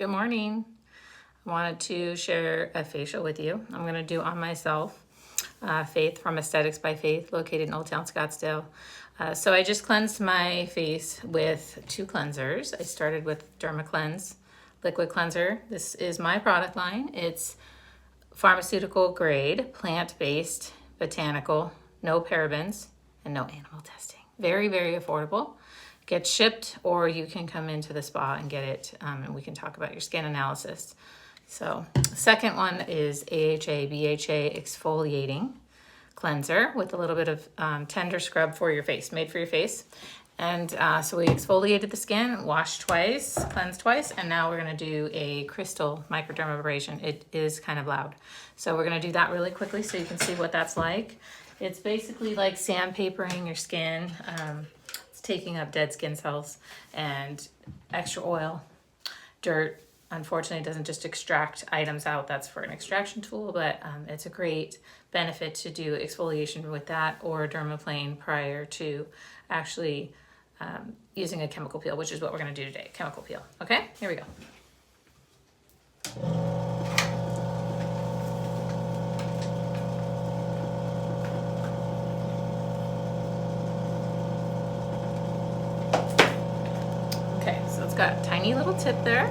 Good morning. I wanted to share a facial with you. I'm going to do on myself, Faith from Aesthetics by Faith, located in Old Town Scottsdale. So I just cleansed my face with 2 cleansers. I started with DermaCleanse liquid cleanser. This is my product line. It's pharmaceutical grade, plant-based, botanical, no parabens, and no animal testing. Very, very affordable. Gets shipped, or you can come into the spa and get it, and we can talk about your skin analysis. So, second one is AHA BHA exfoliating cleanser with a little bit of tender scrub for your face, made for your face. And so we exfoliated the skin, washed twice, cleansed twice, and now we're going to do a crystal microdermabrasion. It is kind of loud. So we're going to do that really quickly so you can see what that's like. It's basically like sandpapering your skin. It's taking up dead skin cells and extra oil, dirt. Unfortunately, it doesn't just extract items out. That's for an extraction tool, but it's a great benefit to do exfoliation with that or dermaplane prior to actually using a chemical peel, which is what we're going to do today, chemical peel. Okay, here we go. Okay, so it's got a tiny little tip there,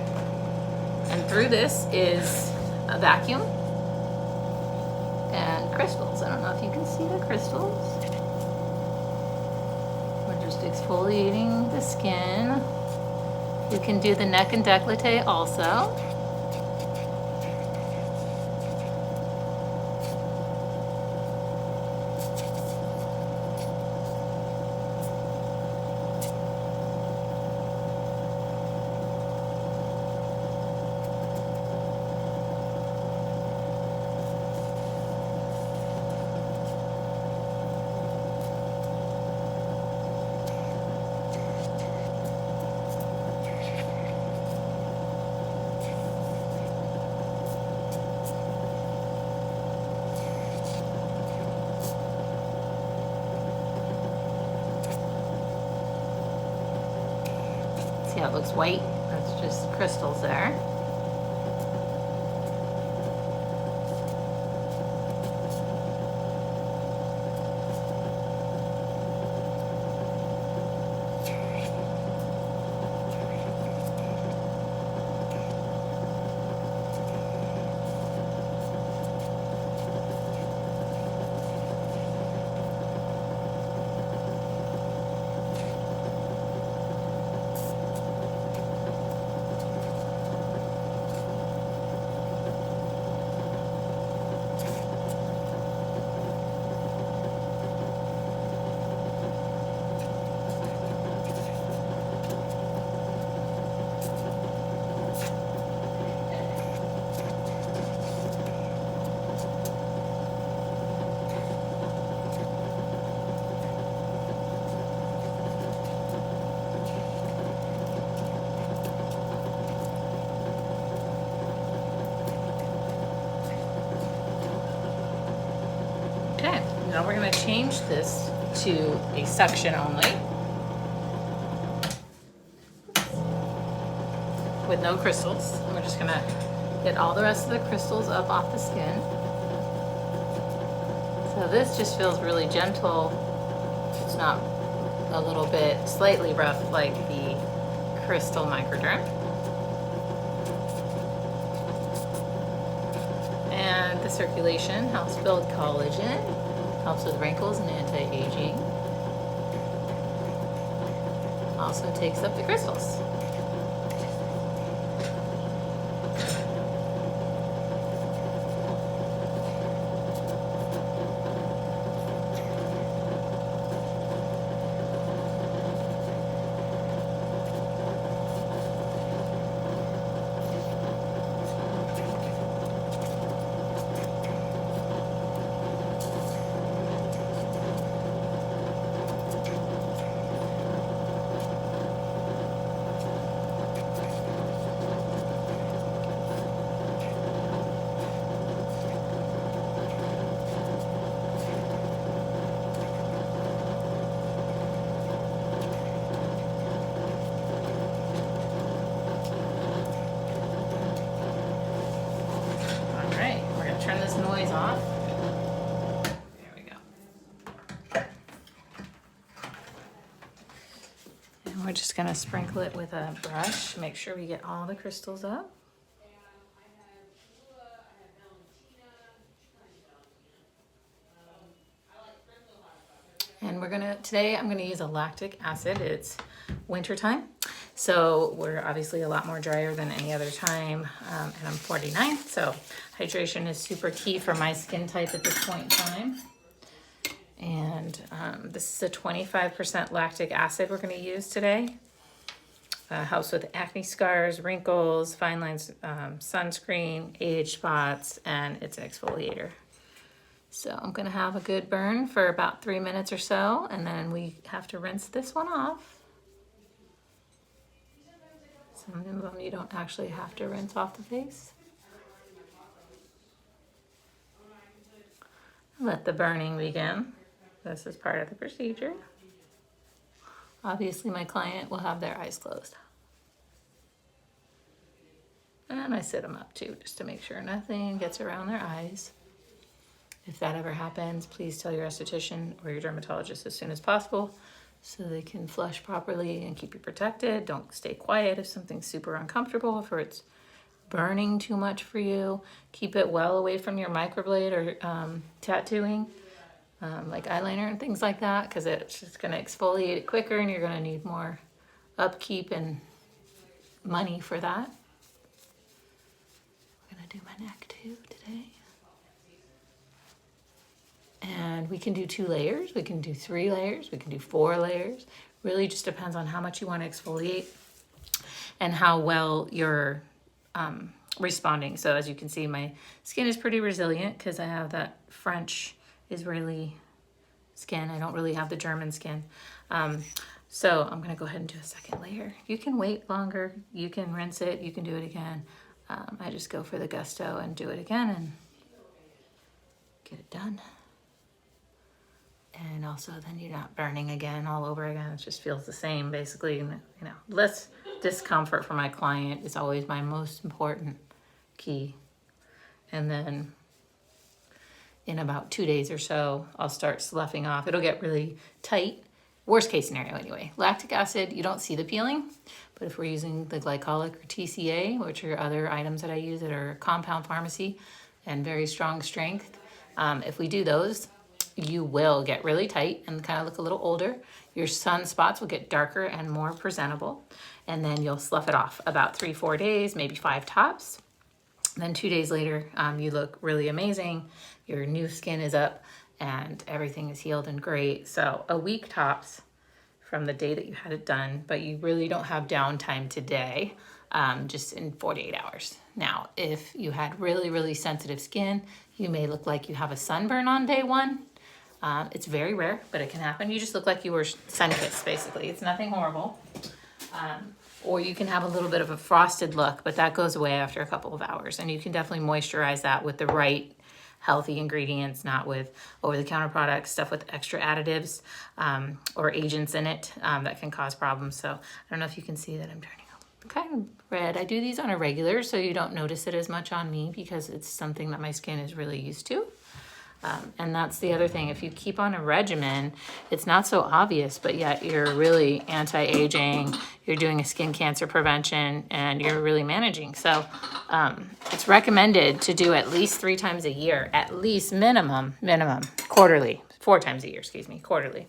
and through this is a vacuum and crystals. I don't know if you can see the crystals. We're just exfoliating the skin. You can do the neck and décolleté also. See how it looks white? That's just crystals there. Okay, now we're going to change this to a suction only with no crystals. And we're just going to get all the rest of the crystals up off the skin. So this just feels really gentle. It's not a little bit slightly rough like the crystal microderm. And the circulation helps build collagen, helps with wrinkles and anti-aging. Also takes up the crystals. is off. There we go. And we're just gonna sprinkle it with a brush, make sure we get all the crystals up. And today I'm gonna use a lactic acid. It's wintertime, so we're obviously a lot more drier than any other time, and I'm 49, so hydration is super key for my skin type at this point in time. And this is a 25% lactic acid we're gonna use today. Helps with acne scars, wrinkles, fine lines, sunscreen, age spots, and it's an exfoliator. So I'm gonna have a good burn for about 3 minutes or so, and then we have to rinse this one off. Some of them you don't actually have to rinse off the face. Let the burning begin. This is part of the procedure. Obviously my client will have their eyes closed. And I sit them up too, just to make sure nothing gets around their eyes. If that ever happens, please tell your esthetician or your dermatologist as soon as possible so they can flush properly and keep you protected. Don't stay quiet if something's super uncomfortable, if it's burning too much for you. Keep it well away from your microblade or tattooing, like eyeliner and things like that, because it's just going to exfoliate it quicker and you're going to need more upkeep and money for that. I'm going to do my neck too today. And we can do 2 layers, we can do 3 layers, we can do 4 layers. Really just depends on how much you want to exfoliate and how well you're responding. So as you can see, my skin is pretty resilient because I have that French Israeli skin. I don't really have the German skin. So I'm gonna go ahead and do a second layer. You can wait longer, you can rinse it, you can do it again. I just go for the gusto and do it again and get it done. And also then you're not burning again all over again. It just feels the same basically. You know, less discomfort for my client is always my most important key. And then in about 2 days or so, I'll start sloughing off. It'll get really tight. Worst case scenario anyway. Lactic acid, you don't see the peeling, but if we're using the glycolic or TCA, which are other items that I use that are compound pharmacy and very strong strength, if we do those, you will get really tight and kind of look a little older. Your sunspots will get darker and more presentable. And then you'll slough it off about 3-4 days, maybe 5 tops. And then 2 days later, you look really amazing. Your new skin is up and everything is healed and great. So a week tops from the day that you had it done, but you really don't have downtime today, just in 48 hours. Now, if you had really, really sensitive skin, you may look like you have a sunburn on day 1. It's very rare, but it can happen. You just look like you were sun-kissed, basically. It's nothing horrible. Or you can have a little bit of a frosted look, but that goes away after a couple of hours. And you can definitely moisturize that with the right healthy ingredients, not with over-the-counter products, stuff with extra additives or agents in it that can cause problems. So I don't know if you can see that I'm turning kind of red. I do these on a regular, so you don't notice it as much on me because it's something that my skin is really used to. And that's the other thing. If you keep on a regimen, it's not so obvious, but yet you're really anti-aging, you're doing a skin cancer prevention, and you're really managing. So it's recommended to do at least 3 times a year, at least minimum, quarterly, 4 times a year, quarterly.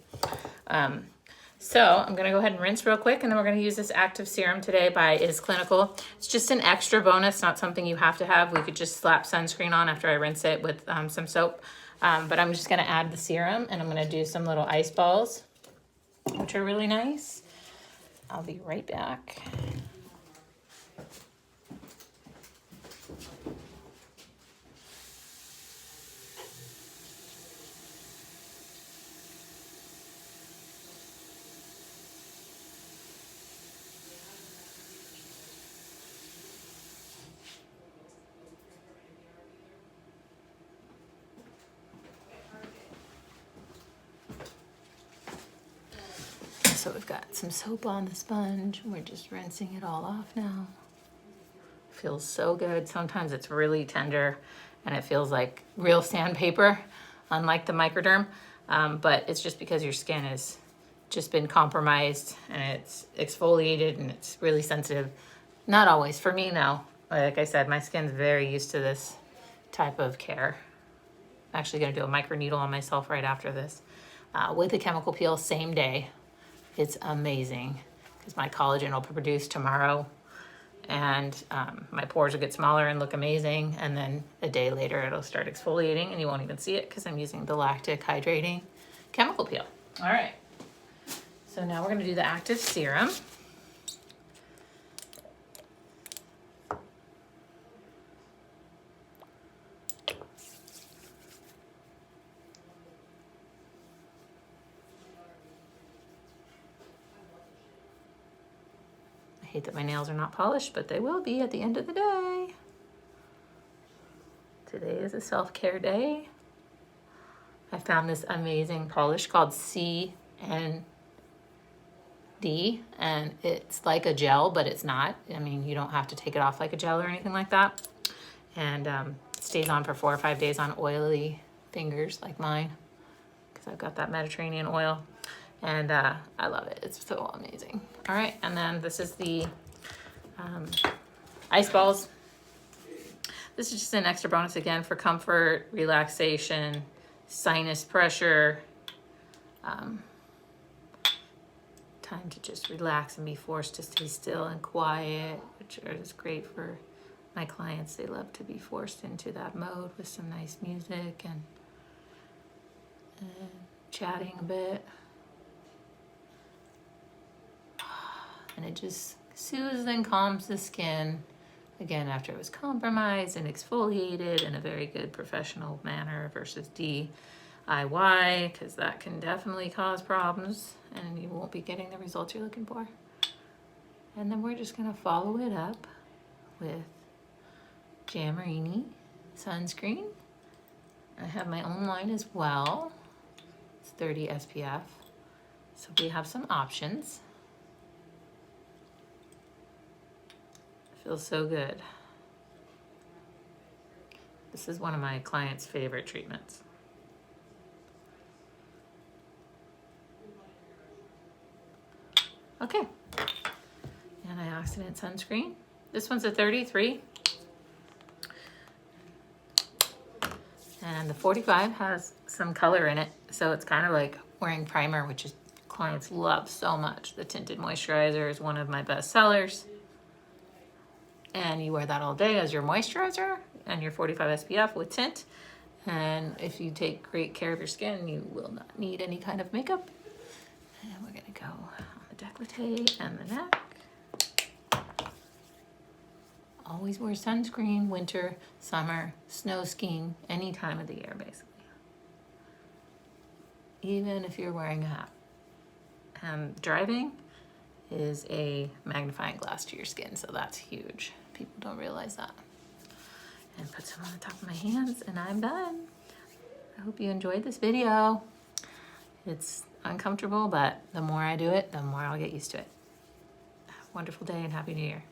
So I'm gonna go ahead and rinse real quick, and then we're gonna use this active serum today by Is Clinical. It's just an extra bonus, not something you have to have. We could just slap sunscreen on after I rinse it with some soap. But I'm just gonna add the serum, and I'm gonna do some little ice balls, which are really nice. I'll be right back. So we've got some soap on the sponge. We're just rinsing it all off now. Feels so good. Sometimes it's really tender and it feels like real sandpaper, unlike the Microderm. But it's just because your skin has just been compromised and it's exfoliated and it's really sensitive. Not always. For me, no. Like I said, my skin's very used to this type of care. I'm actually going to do a microneedle on myself right after this with a chemical peel, same day. It's amazing because my collagen will produce tomorrow, and my pores will get smaller and look amazing. And then a day later, it'll start exfoliating, and you won't even see it because I'm using the lactic hydrating chemical peel. All right. So now we're going to do the active serum. I hate that my nails are not polished, but they will be at the end of the day. Today is a self-care day. I found this amazing polish called CND, and it's like a gel, but it's not. I mean, you don't have to take it off like a gel or anything like that. And it stays on for 4 or 5 days on oily fingers like mine, because I've got that Mediterranean oil. And I love it. It's so amazing. All right, and then this is the ice balls. This is just an extra bonus again for comfort, relaxation, sinus pressure, time to just relax and be forced to stay still and quiet, which is great for my clients. They love to be forced into that mode with some nice music and chatting a bit. And it just soothes and calms the skin, again, after it was compromised and exfoliated in a very good professional manner versus DIY, because that can definitely cause problems and you won't be getting the results you're looking for. And then we're just going to follow it up with Jamarini sunscreen. I have my own line as well. It's 30 SPF. So we have some options. Feels so good. This is one of my clients' favorite treatments. Okay. Antioxidant sunscreen. This one's a 33. And the 45 has some color in it. So it's kind of like wearing primer, which is clients love so much. The tinted moisturizer is one of my best sellers. And you wear that all day as your moisturizer and your 45 SPF with tint. And if you take great care of your skin, you will not need any kind of makeup. And we're gonna go on the décolleté and the neck. Always wear sunscreen, winter, summer, snow skiing, any time of the year, basically. Even if you're wearing a hat. Driving is a magnifying glass to your skin, so that's huge. People don't realize that. And put some on the top of my hands, and I'm done. I hope you enjoyed this video. It's uncomfortable, but the more I do it, the more I'll get used to it. Have a wonderful day and Happy New Year.